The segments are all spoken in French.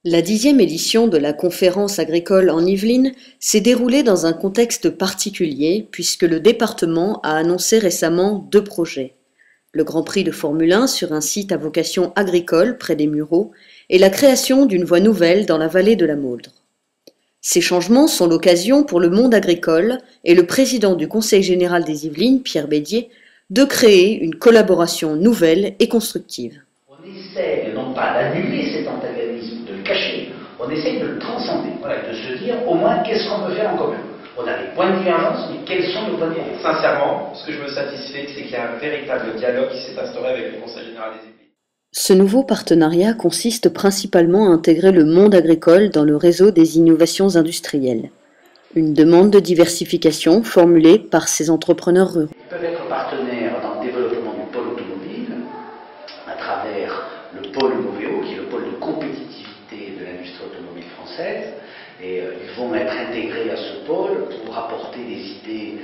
La 10e édition de la conférence agricole en Yvelines s'est déroulée dans un contexte particulier puisque le département a annoncé récemment 2 projets. Le Grand Prix de Formule 1 sur un site à vocation agricole près des Mureaux et la création d'une voie nouvelle dans la vallée de la Mauldre. Ces changements sont l'occasion pour le monde agricole et le président du Conseil général des Yvelines, Pierre Bédier, de créer une collaboration nouvelle et constructive. On essaie non pas d'annuler cet antagonisme, de le cacher, on essaie de le transcender, voilà, de se dire au moins qu'est-ce qu'on peut faire en commun. On a des points de divergence, mais quels sont nos points de divergence? Sincèrement, ce que je me satisfais, c'est qu'il y a un véritable dialogue qui s'est instauré avec le Conseil général des Yvelines. Ce nouveau partenariat consiste principalement à intégrer le monde agricole dans le réseau des innovations industrielles. Une demande de diversification formulée par ces entrepreneurs ruraux. Ils peuvent être partenaires dans le développement du pôle automobile, à travers le pôle Moveo, qui est le pôle de compétitivité de l'industrie automobile française, et ils vont être intégrés à ce pôle pour apporter des idées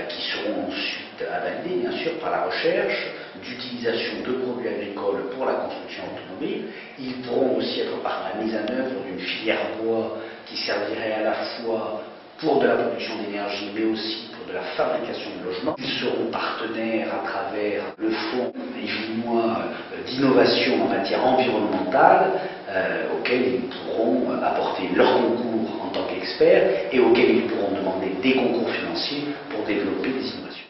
qui seront ensuite avalisées, bien sûr, par la recherche, d'utilisation de produits agricoles pour la construction automobile. Ils pourront aussi être par la mise en œuvre d'une filière bois qui servirait à la fois pour de la production d'énergie, mais aussi pour de la fabrication de logements. Ils seront partenaires à travers le fonds yvelinois d'innovation en matière environnementale, auquel ils pourront apporter leur concours en tant qu'experts et auquel ils pourront demander des concours financiers pour développer des innovations.